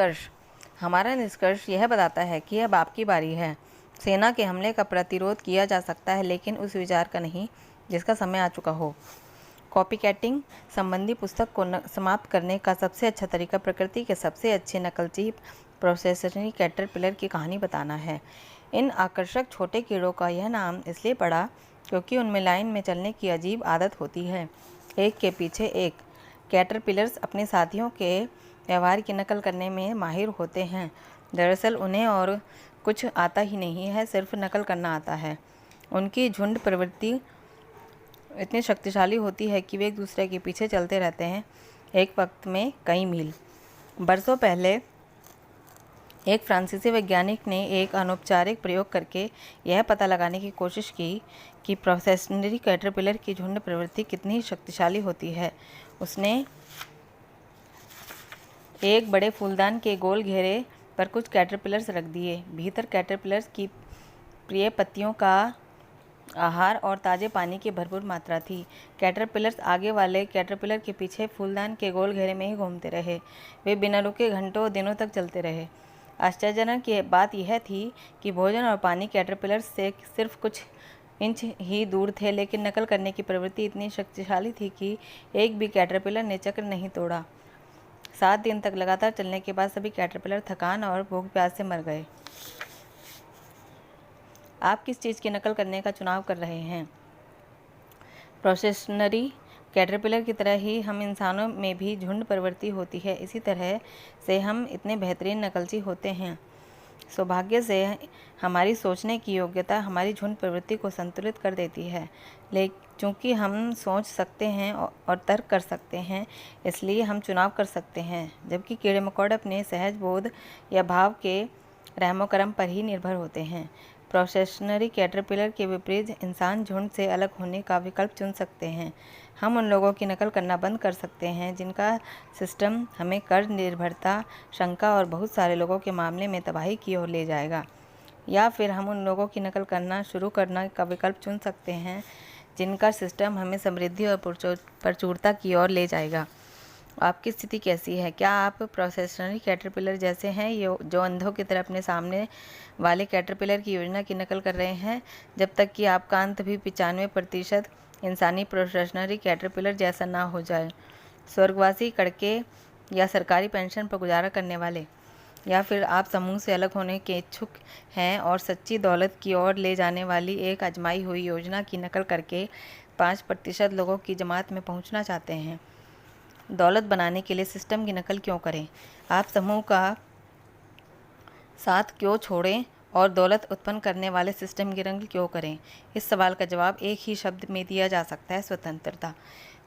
निष्कर्ष। हमारा निष्कर्ष यह बताता है कि अब आपकी बारी है। सेना के हमले का प्रतिरोध किया जा सकता है, लेकिन उस विचार का नहीं जिसका समय आ चुका हो। कॉपीकैटिंग संबंधी पुस्तक को समाप्त करने का सबसे अच्छा तरीका प्रकृति के सबसे अच्छे नकलची प्रोसेसरी कैटरपिलर की कहानी बताना है। इन आकर्षक छोटे कीड़ों का यह नाम इसलिए पड़ा क्योंकि उनमें लाइन में चलने की अजीब आदत होती है, एक के पीछे एक। कैटरपिलर्स अपने साथियों के व्यवहार की नकल करने में माहिर होते हैं। दरअसल उन्हें और कुछ आता ही नहीं है, सिर्फ नकल करना आता है। उनकी झुंड प्रवृत्ति इतनी शक्तिशाली होती है कि वे एक दूसरे के पीछे चलते रहते हैं, एक वक्त में कई मील। बरसों पहले एक फ्रांसीसी वैज्ञानिक ने एक अनौपचारिक प्रयोग करके यह पता लगाने की कोशिश की कि प्रोसेसरी कैटरपिलर की झुंड प्रवृत्ति कितनी शक्तिशाली होती है। उसने एक बड़े फूलदान के गोल घेरे पर कुछ कैटरपिलर्स रख दिए। भीतर कैटरपिलर्स की प्रिय पत्तियों का आहार और ताज़े पानी की भरपूर मात्रा थी। कैटरपिलर्स आगे वाले कैटरपिलर के पीछे फूलदान के गोल घेरे में ही घूमते रहे। वे बिना रुके घंटों दिनों तक चलते रहे। आश्चर्यजनक की बात यह थी कि भोजन और पानी कैटरपिलर्स से सिर्फ कुछ इंच ही दूर थे, लेकिन नकल करने की प्रवृत्ति इतनी शक्तिशाली थी कि एक भी कैटरपिलर ने चक्र नहीं तोड़ा। 7 दिन तक लगातार चलने के बाद सभी कैटरपिलर थकान और भूख प्यास से मर गए। आप किस चीज़ की नकल करने का चुनाव कर रहे हैं? प्रोसेसरी कैटरपिलर की तरह ही हम इंसानों में भी झुंड प्रवृत्ति होती है। इसी तरह से हम इतने बेहतरीन नकलची होते हैं। सौभाग्य से हमारी सोचने की योग्यता हमारी झुंड प्रवृत्ति को संतुलित कर देती है। लेकिन चूँकि हम सोच सकते हैं और तर्क कर सकते हैं, इसलिए हम चुनाव कर सकते हैं, जबकि कीड़े मकोड़े अपने सहज बोध या भाव के रहमो करम पर ही निर्भर होते हैं। प्रोसेसरी कैटरपिलर के विपरीत इंसान झुंड से अलग होने का विकल्प चुन सकते हैं। हम उन लोगों की नकल करना बंद कर सकते हैं जिनका सिस्टम हमें कर निर्भरता, शंका और बहुत सारे लोगों के मामले में तबाही की ओर ले जाएगा, या फिर हम उन लोगों की नकल करना शुरू करने का विकल्प चुन सकते हैं जिनका सिस्टम हमें समृद्धि और प्रचुरता की ओर ले जाएगा। आपकी स्थिति कैसी है? क्या आप प्रोसेसरी कैटरपिलर जैसे हैं जो अंधों की तरह अपने सामने वाले कैटरपिलर की योजना की नकल कर रहे हैं, जब तक कि आपका अंत भी 95% इंसानी प्रोसेसरी कैटरपिलर जैसा ना हो जाए? स्वर्गवासी कड़के या सरकारी पेंशन पर गुजारा करने वाले? या फिर आप समूह से अलग होने के इच्छुक हैं और सच्ची दौलत की ओर ले जाने वाली एक आजमाई हुई योजना की नकल करके 5% लोगों की जमात में पहुंचना चाहते हैं? दौलत बनाने के लिए सिस्टम की नकल क्यों करें? आप समूह का साथ क्यों छोड़ें और दौलत उत्पन्न करने वाले सिस्टम की नकल क्यों करें? इस सवाल का जवाब एक ही शब्द में दिया जा सकता है: स्वतंत्रता।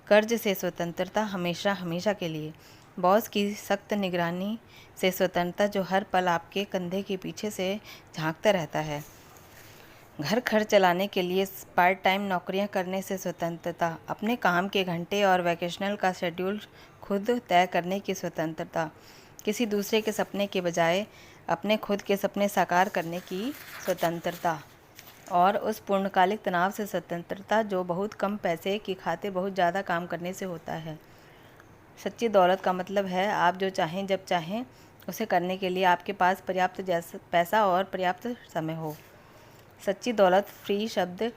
कर्ज से स्वतंत्रता, हमेशा हमेशा के लिए। बॉस की सख्त निगरानी से स्वतंत्रता, जो हर पल आपके कंधे के पीछे से झांकता रहता है। घर खर्च चलाने के लिए पार्ट टाइम नौकरियां करने से स्वतंत्रता। अपने काम के घंटे और वैकेशनल का शेड्यूल खुद तय करने की स्वतंत्रता। किसी दूसरे के सपने के बजाय अपने खुद के सपने साकार करने की स्वतंत्रता। और उस पूर्णकालिक तनाव से स्वतंत्रता जो बहुत कम पैसे की खातिर बहुत ज़्यादा काम करने से होता है। सच्ची दौलत का मतलब है आप जो चाहें जब चाहें उसे करने के लिए आपके पास पर्याप्त पैसा और पर्याप्त समय हो। सच्ची दौलत फ्री शब्द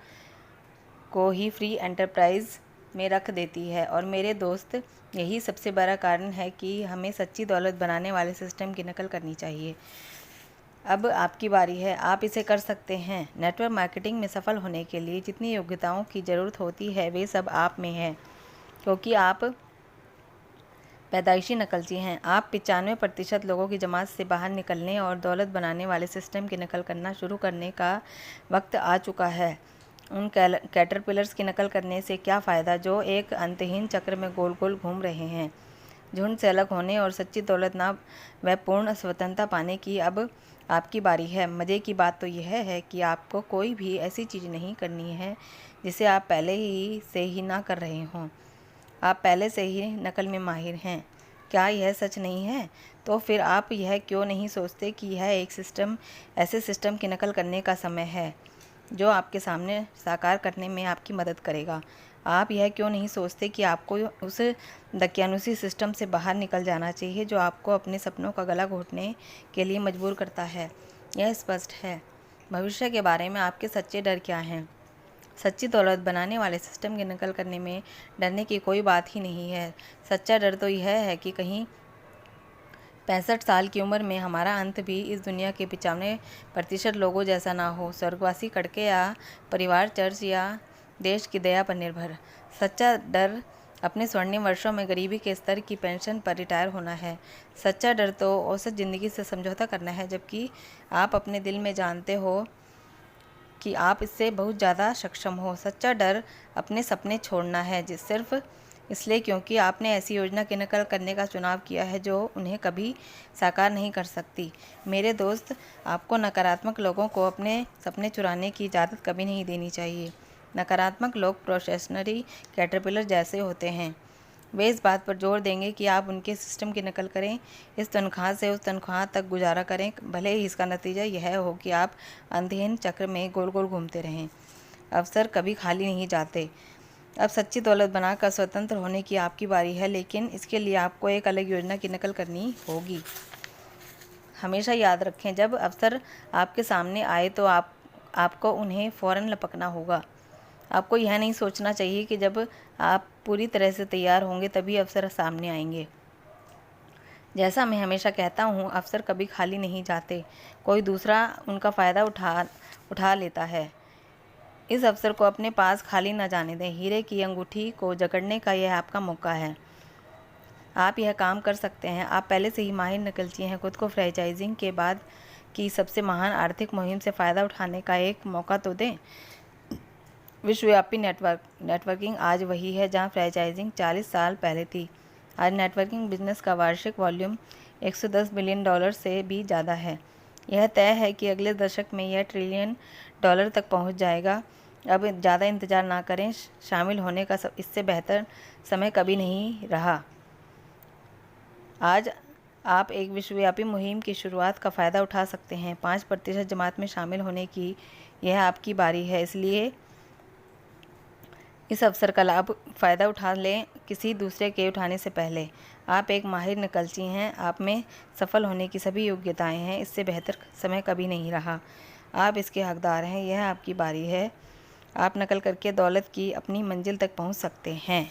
को ही फ्री एंटरप्राइज में रख देती है। और मेरे दोस्त, यही सबसे बड़ा कारण है कि हमें सच्ची दौलत बनाने वाले सिस्टम की नकल करनी चाहिए। अब आपकी बारी है, आप इसे कर सकते हैं। नेटवर्क मार्केटिंग में सफल होने के लिए जितनी योग्यताओं की ज़रूरत होती है वे सब आप में है, क्योंकि आप पैदाइशी नकलची हैं। आप 95% लोगों की जमात से बाहर निकलने और दौलत बनाने वाले सिस्टम की नकल करना शुरू करने का वक्त आ चुका है। उन कैटरपिलर्स की नकल करने से क्या फ़ायदा जो एक अंतहीन चक्र में गोल गोल घूम रहे हैं? झुंड से अलग होने और सच्ची दौलत ना व पूर्ण स्वतंत्रता पाने की अब आपकी बारी है। मज़े की बात तो यह है कि आपको कोई भी ऐसी चीज़ नहीं करनी है जिसे आप पहले ही से ही ना कर रहे हों। आप पहले से ही नकल में माहिर हैं। क्या यह सच नहीं है? तो फिर आप यह क्यों नहीं सोचते कि यह एक ऐसे सिस्टम की नकल करने का समय है जो आपके सामने साकार करने में आपकी मदद करेगा? आप यह क्यों नहीं सोचते कि आपको उस दकियानुसी सिस्टम से बाहर निकल जाना चाहिए जो आपको अपने सपनों का गला घोटने के लिए मजबूर करता है। यह स्पष्ट है। भविष्य के बारे में आपके सच्चे डर क्या हैं? सच्ची दौलत बनाने वाले सिस्टम की नकल करने में डरने की कोई बात ही नहीं है। सच्चा डर तो यह है कि कहीं 65 साल की उम्र में हमारा अंत भी इस दुनिया के 95% लोगों जैसा ना हो, स्वर्गवासी कड़के या परिवार चर्च या देश की दया पर निर्भर। सच्चा डर अपने स्वर्णिम वर्षों में गरीबी के स्तर की पेंशन पर रिटायर होना है। सच्चा डर तो औसत ज़िंदगी से समझौता करना है, जबकि आप अपने दिल में जानते हो कि आप इससे बहुत ज़्यादा सक्षम हो। सच्चा डर अपने सपने छोड़ना है, सिर्फ इसलिए क्योंकि आपने ऐसी योजना की नकल करने का चुनाव किया है जो उन्हें कभी साकार नहीं कर सकती। मेरे दोस्त, आपको नकारात्मक लोगों को अपने सपने चुराने की इजाज़त कभी नहीं देनी चाहिए। नकारात्मक लोग प्रोफेशनली कैटरपिलर जैसे होते हैं। वे इस बात पर जोर देंगे कि आप उनके सिस्टम की नकल करें, इस तनख्वाह से उस तनख्वाह तक गुजारा करें, भले ही इसका नतीजा यह हो कि आप अंधेन चक्र में गोल गोल घूमते रहें। अवसर कभी खाली नहीं जाते। अब सच्ची दौलत बनाकर स्वतंत्र होने की आपकी बारी है, लेकिन इसके लिए आपको एक अलग योजना की नकल करनी होगी। हमेशा याद रखें, जब अवसर आपके सामने आए तो आपको उन्हें फ़ौरन लपकना होगा। आपको यह नहीं सोचना चाहिए कि जब आप पूरी तरह से तैयार होंगे तभी अवसर सामने आएंगे। जैसा मैं हमेशा कहता हूँ, अवसर कभी खाली नहीं जाते, कोई दूसरा उनका फ़ायदा उठा लेता है। इस अवसर को अपने पास खाली न जाने दें। हीरे की अंगूठी को जकड़ने का यह आपका मौका है। आप यह काम कर सकते हैं। आप पहले से ही माहिर नकलची हैं। खुद को फ्रेंचाइजिंग के बाद की सबसे महान आर्थिक मुहिम से फ़ायदा उठाने का एक मौका तो दें। विश्वव्यापी नेटवर्किंग आज वही है जहां फ्रेंचाइजिंग 40 साल पहले थी। आज नेटवर्किंग बिजनेस का वार्षिक वॉल्यूम $110 बिलियन से भी ज़्यादा है। यह तय है कि अगले दशक में यह $1 ट्रिलियन तक पहुंच जाएगा। अब ज़्यादा इंतज़ार ना करें। शामिल होने का इससे बेहतर समय कभी नहीं रहा। आज आप एक विश्वव्यापी मुहिम की शुरुआत का फ़ायदा उठा सकते हैं। 5% जमात में शामिल होने की यह आपकी बारी है, इसलिए इस अवसर का फ़ायदा उठा लें किसी दूसरे के उठाने से पहले। आप एक माहिर नकलची हैं। आप में सफल होने की सभी योग्यताएं हैं। इससे बेहतर समय कभी नहीं रहा। आप इसके हकदार हैं। यह आपकी बारी है। आप नकल करके दौलत की अपनी मंजिल तक पहुंच सकते हैं।